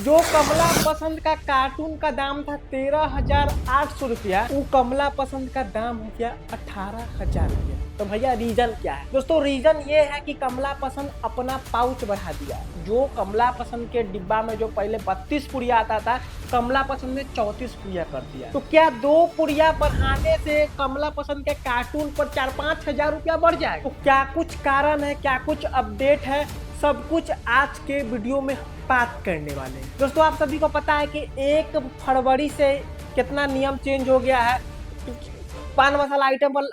जो कमला पसंद का कार्टून का दाम था 13,800 रुपया, वो कमला पसंद का दाम हो गया 18,000 रुपया। तो भैया रीजन क्या है दोस्तों? रीजन ये है कि कमला पसंद अपना पाउच बढ़ा दिया। जो कमला पसंद के डिब्बा में जो पहले 32 पुड़िया आता था, कमला पसंद ने 34 पुड़िया कर दिया। तो क्या 2 पुड़िया बढ़ाने से कमला पसंद के कार्टून पर 4-5 हजार रुपया बढ़ जाए? तो क्या कुछ कारण है, क्या कुछ अपडेट है, सब कुछ आज के वीडियो में बात करने वाले हैं। दोस्तों आप सभी को पता है कि 1 फरवरी से कितना नियम चेंज हो गया है। पान मसाला आइटम पर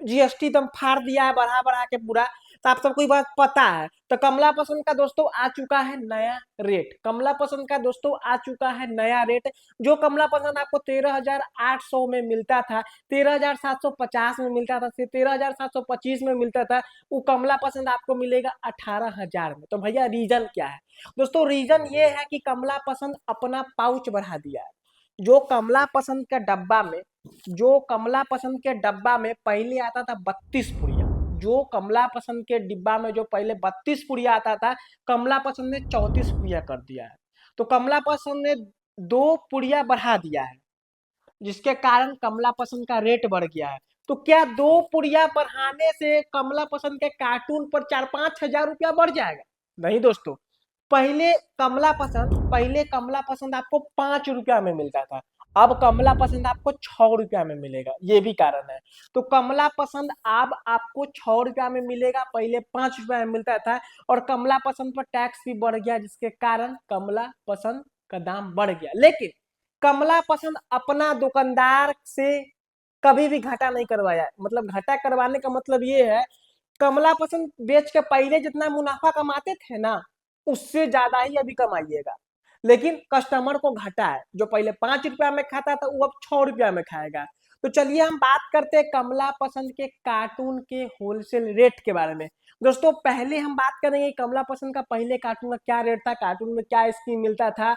जीएसटी एकदम फाड़ दिया है, बढ़ा बढ़ा के पूरा। तो आप सबको ये बात पता है। तो कमला पसंद का दोस्तों आ चुका है नया रेट। कमला पसंद का दोस्तों आ चुका है नया रेट। जो कमला पसंद आपको 13,800 में मिलता था, 13,750 में मिलता था, फिर 13,725 में मिलता था, वो कमला पसंद आपको मिलेगा 18,000 में। तो भैया रीजन क्या है दोस्तों? रीजन ये है कि कमला पसंद अपना पाउच बढ़ा दिया है। जो कमला पसंद का डब्बा में जो कमला पसंद के डब्बा में पहले आता था 32 पुड़िया, जो कमला पसंद के डिब्बा में जो पहले 32 पुड़िया आता था, कमला पसंद ने 34 पुड़िया कर दिया है। तो कमला पसंद ने 2 पुड़िया बढ़ा दिया है, जिसके कारण कमला पसंद का रेट बढ़ गया है। तो क्या 2 पुड़िया बढ़ाने से कमला पसंद के कार्टून पर 4-5 हजार रुपया बढ़ जाएगा? नहीं दोस्तों। पहले कमला पसंद आपको 5 रुपया में मिलता था, अब कमला पसंद आपको 6 रुपया में मिलेगा। ये भी कारण है। तो कमला पसंद अब आपको 6 रुपया में मिलेगा, पहले 5 रुपया में मिलता था। और कमला पसंद पर टैक्स भी बढ़ गया, जिसके कारण कमला पसंद का दाम बढ़ गया। लेकिन कमला पसंद अपना दुकानदार से कभी भी घाटा नहीं करवाया। मतलब घाटा करवाने का मतलब ये है, कमला पसंद बेच के पहले जितना मुनाफा कमाते थे ना, उससे ज्यादा ही अभी कमाइएगा। लेकिन कस्टमर को घाटा है। जो पहले 5 रुपया में खाता था, वो अब 6 रुपया में खाएगा। तो चलिए हम बात करते हैं कमला पसंद के कार्टून के होलसेल रेट के बारे में। दोस्तों पहले हम बात करेंगे कमला पसंद का पहले कार्टून का क्या रेट था, कार्टून में क्या स्कीम मिलता था,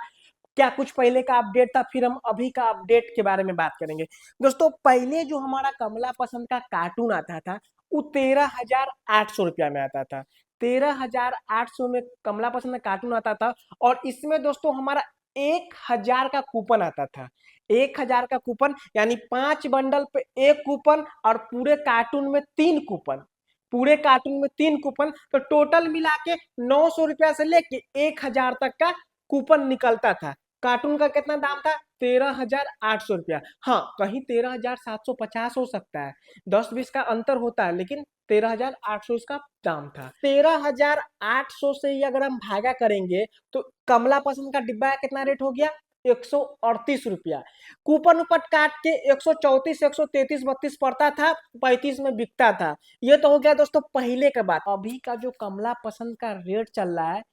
क्या कुछ पहले का अपडेट था, फिर हम अभी का अपडेट के बारे में बात करेंगे। दोस्तों पहले जो हमारा कमला पसंद का कार्टून आता था, वो 13,800 रुपया में आता था। 13,800 में कमला पसंद का कार्टून आता था। और इसमें दोस्तों हमारा 1,000 का कूपन आता था। 1,000 का कूपन यानी 5 बंडल पे 1 कूपन, और पूरे कार्टून में 3 कूपन। पूरे कार्टून में 3 कूपन, तो टोटल मिला के 900 रुपया से लेके 1,000 तक का कूपन निकलता था। कार्टून का कितना दाम था? 13,800 रुपया। हाँ, कहीं 13,750 हो सकता है, 10-20 का अंतर होता है, लेकिन 13,800 इसका दाम था। 13,800 से ही अगर हम भागा करेंगे तो कमला पसंद का डिब्बा का कितना रेट हो गया? 138 रुपया। कूपन ऊपर काट के 134, 133, 32 पड़ता था, 35 में बिकता था। ये तो हो गया दोस्तों पहले का बात। अभी का जो कमला पसंद का रेट चल रहा है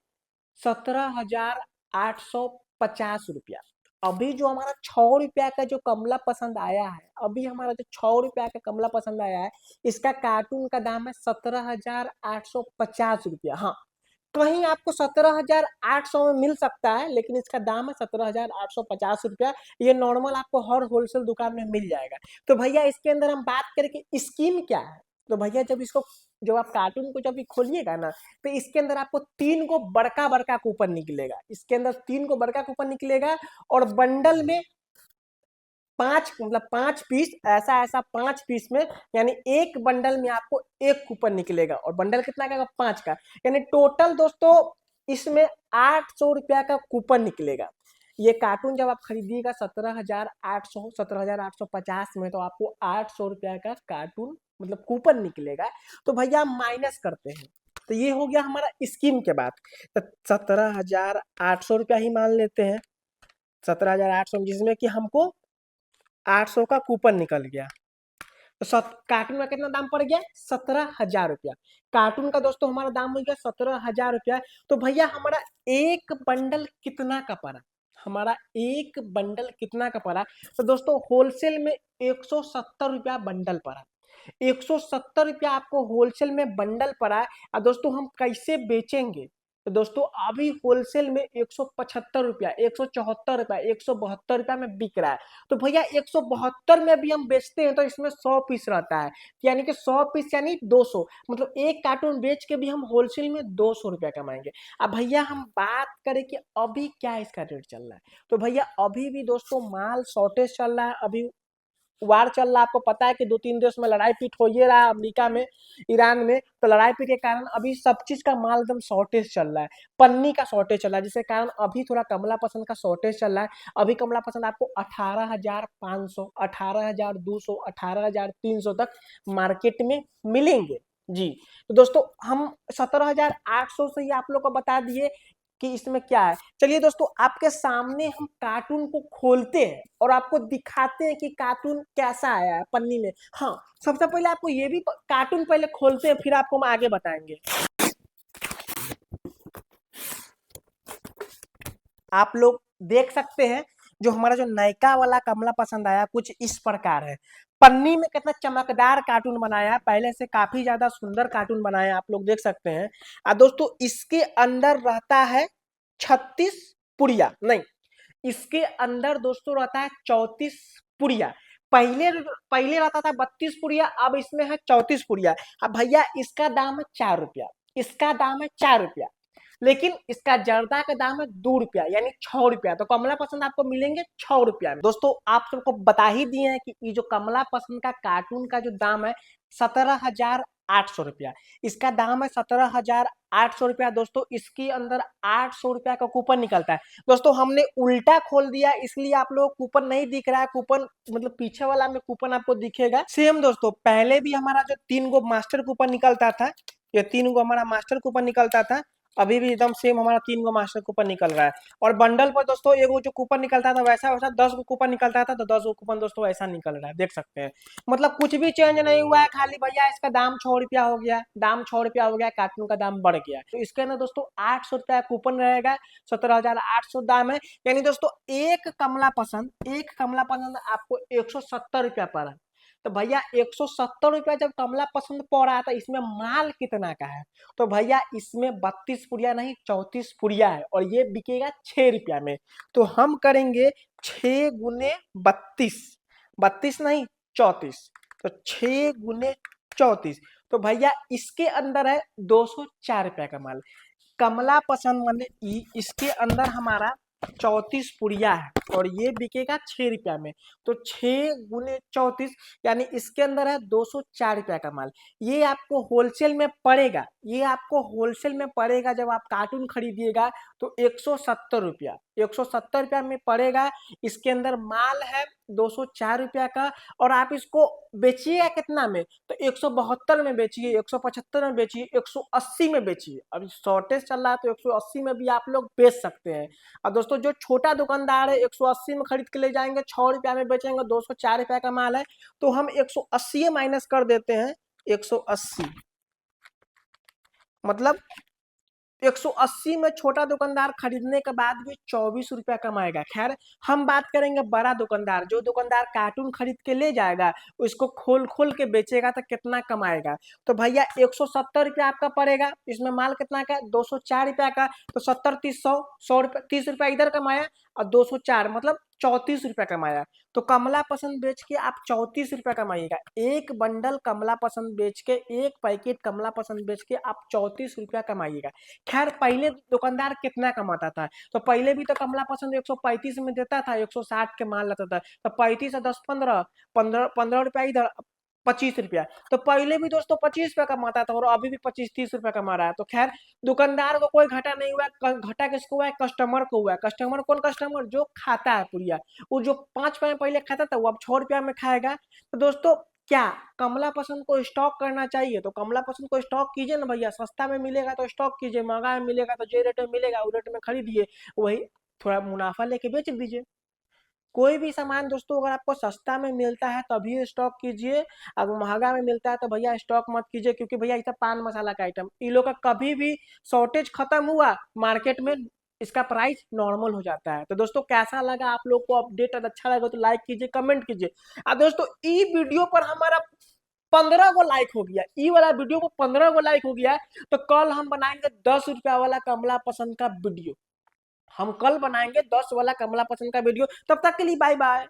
17,850 रुपया। अभी जो हमारा 6 रुपया का जो कमला पसंद आया है, अभी हमारा जो 6 रुपया का कमला पसंद आया है, इसका कार्टून का दाम है 17,850 रुपया। हाँ, कहीं आपको 17,800 में मिल सकता है, लेकिन इसका दाम है 17,850 रुपया। ये नॉर्मल आपको हर होलसेल दुकान में मिल जाएगा। तो भैया इसके अंदर हम बात करें कि स्कीम क्या है। तो भैया जब आप कार्टून को जब भी खोलिएगा ना, तो इसके अंदर आपको 3 को बड़का बड़का कूपन निकलेगा। इसके अंदर 3 को बड़का कूपन निकलेगा, और बंडल में 5 पीस, ऐसा ऐसा 5 पीस में, यानी एक बंडल में आपको एक कूपन निकलेगा। और बंडल कितना का? 5 का। यानी टोटल दोस्तों इसमें 800 रुपया का कूपन निकलेगा। ये कार्टून जब आप खरीदिएगा 17,850 में, तो आपको 800 रुपया का कार्टून मतलब कूपन निकलेगा। तो भैया हम माइनस करते हैं, तो ये हो गया हमारा स्कीम के बाद। तो 17,800 रुपया ही मान लेते हैं। 17,800 जिसमें कि हमको 800 का कूपन निकल गया। तो कार्टून का कितना दाम पड़ गया? 17,000 रुपया। कार्टून का दोस्तों हमारा दाम हो गया 17,000 रुपया। तो भैया हमारा एक बंडल कितना का पड़ा? हमारा एक बंडल कितना का पड़ा? तो दोस्तों होलसेल में 170 रुपया बंडल पड़ा। 170 रुपया आपको होलसेल में बंडल पड़ा। और दोस्तों हम कैसे बेचेंगे? तो दोस्तों अभी होलसेल में 175 रुपया, 174 रुपया, 172 रुपया में बिक रहा है। तो भैया 172 में भी हम बेचते हैं तो इसमें 100 पीस रहता है, यानी कि 100 पीस यानी 200, मतलब एक कार्टून बेच के भी हम होलसेल में 200 रुपया कमाएंगे। अब भैया हम बात करें कि अभी क्या इसका रेट चल रहा है, तो भैया अभी भी दोस्तों माल शॉर्टेज चल रहा है। अभी वार चल रहा है, आपको पता है कि 2-3 देश में लड़ाई पीट हो ही रहा है, अमेरिका में, ईरान में। तो लड़ाई पीट के कारण अभी सब चीज का माल एकदम शॉर्टेज चल रहा है, पन्नी का शॉर्टेज चल रहा है, जिसके कारण अभी थोड़ा कमला पसंद का शॉर्टेज चल रहा है। अभी कमला पसंद आपको 18,500, 18,200, 18,300 तक मार्केट में मिलेंगे जी। तो दोस्तों हम 17,800 से ही आप लोग को बता दिए कि इसमें क्या है। चलिए दोस्तों आपके सामने हम कार्टून को खोलते हैं और आपको दिखाते हैं कि कार्टून कैसा आया है पन्नी में। हाँ, सबसे पहले आपको ये भी कार्टून पहले खोलते हैं, फिर आपको हम आगे बताएंगे। आप लोग देख सकते हैं जो हमारा जो नयका वाला कमला पसंद आया कुछ इस प्रकार है। पन्नी में कितना चमकदार कार्टून बनाया है, पहले से काफी ज्यादा सुंदर कार्टून बनाया है, आप लोग देख सकते हैं। दोस्तों इसके अंदर रहता है 36 पुड़िया, नहीं, इसके अंदर दोस्तों रहता है 34 पुड़िया। पहले पहले रहता था 32 पुड़िया, अब इसमें है 34 पुड़िया। अब भैया इसका दाम है 4 रुपया, इसका दाम है 4 रुपया, लेकिन इसका जर्दा का दाम है 2 रुपया, यानी 6 रुपया। तो कमला पसंद आपको मिलेंगे 6 रुपया में। दोस्तों आप सबको बता ही दिए हैं कि ये जो कमला पसंद का कार्टून का जो दाम है 17,800 रुपया, इसका दाम है 17,800 रुपया। दोस्तों इसके अंदर 800 रुपया का कूपन निकलता है। दोस्तों हमने उल्टा खोल दिया, इसलिए आप लोग कूपन नहीं दिख रहा है, कूपन मतलब पीछे वाला में कूपन आपको दिखेगा सेम। दोस्तों पहले भी हमारा जो 3 गो मास्टर कूपन निकलता था, ये 3 गो हमारा मास्टर कूपन निकलता था, अभी भी एकदम सेम हमारा 3 गो मास्टर कूपन निकल रहा है। और बंडल पर दोस्तों एगो जो कूपन निकलता था वैसा वैसा 10 गो कूपन निकलता था, तो 10 गो कूपन दोस्तों ऐसा निकल रहा है, देख सकते हैं। मतलब कुछ भी चेंज नहीं हुआ है, खाली भैया इसका दाम 6 रुपया हो गया, दाम 6 रुपया हो गया, कार्टून का दाम बढ़ गया। तो इसके ना दोस्तों 800 रुपया कूपन रहेगा, 17,800 दाम है। यानी दोस्तों एक कमला पसंद आपको 170 रुपया पड़ा। तो भैया 170 रुपया जब कमला पसंद पड़ रहा था, इसमें माल कितना का है, तो भैया इसमें 32 पुड़िया नहीं 34 पुड़िया है, और ये बिकेगा 6 रुपया में। तो हम करेंगे 6 गुने 32, 32 नहीं 34, तो 6 गुने 34। तो भैया इसके अंदर है 204 रुपया का माल। कमला पसंद माने इसके अंदर हमारा 34 पुड़िया है और ये बिकेगा 6 रुपया में। तो 6 गुने 34, यानी इसके अंदर है 204 रुपया का माल। ये आपको होलसेल में पड़ेगा, ये आपको होलसेल में पड़ेगा जब आप कार्टून खरीदिएगा तो 170 रुपया, 170 रुपया में पड़ेगा। इसके अंदर माल है 204 रुपया का, और आप इसको बेचिएगा कितना में, तो 172 में बेचिए, 175 में बेचिए, 180 में बेचिए। अभी शॉर्टेज चल रहा है तो 180 में भी आप लोग बेच सकते हैं। और दोस्तों जो छोटा दुकानदार है 180 में खरीद के ले जाएंगे, 6 रुपया में बेचेंगे, 204 रुपया का माल है, तो हम 180 माइनस कर देते हैं, 180 मतलब 180 में छोटा दुकानदार खरीदने के बाद भी 24 रुपया कमाएगा। खैर हम बात करेंगे बड़ा दुकानदार, जो दुकानदार कार्टून खरीद के ले जाएगा, उसको खोल खोल के बेचेगा तो कितना कमाएगा। तो भैया 170 रुपया आपका पड़ेगा, इसमें माल कितना का 204 रुपया का, तो 70, 30, 100, 100 रुपया, 30 रुपया इधर कमाया और 204 मतलब 34 रुपया कमाया। तो कमला पसंद बेच के आप 34 रुपया कमाइएगा। एक बंडल कमला पसंद बेच के, एक पैकेट कमला पसंद बेच के आप 34 रुपया कमाइएगा। खैर पहले दुकानदार कितना कमाता था, तो पहले भी तो कमला पसंद 135 में देता था, 160 के माल लेता था, तो 35 और 10, 15, 15 रुपया इधर, 25 रुपया। तो पहले भी दोस्तों 25 रुपया कमाता था और अभी भी 25-30 रुपया कमा रहा है। तो खैर दुकानदार को कोई घाटा नहीं हुआ, घाटा किसको हुआ है, कस्टमर को हुआ है। कस्टमर कौन, कस्टमर जो खाता है पुड़िया, वो जो 5 रुपया पहले खाता था वो अब 6 रुपया में खाएगा। तो दोस्तों क्या कमला पसंद को स्टॉक करना चाहिए, तो कमला पसंद को स्टॉक कीजिए ना भैया, सस्ता में मिलेगा तो स्टॉक कीजिए, महंगा में मिलेगा तो जो रेट में मिलेगा वो रेट में खरीदिए, वही थोड़ा मुनाफा लेके बेच दीजिए। कोई भी सामान दोस्तों अगर आपको सस्ता में मिलता है तभी स्टॉक कीजिए, अगर महंगा में मिलता है तो भैया स्टॉक मत कीजिए, क्योंकि भैया ये पान मसाला का आइटम, इन लोग का कभी भी शॉर्टेज खत्म हुआ मार्केट में इसका प्राइस नॉर्मल हो जाता है। तो दोस्तों कैसा लगा आप लोग को अपडेट, अच्छा लगा तो लाइक कीजिए, कमेंट कीजिए। अब दोस्तों ई वीडियो पर हमारा 15 को लाइक हो गया, ये वाला वीडियो को 15 को लाइक हो गया, तो कल हम बनाएंगे 10 रुपया वाला कमला पसंद का वीडियो। हम कल बनाएंगे 10 वाला कमला पसंद का वीडियो। तब तक के लिए बाय बाय।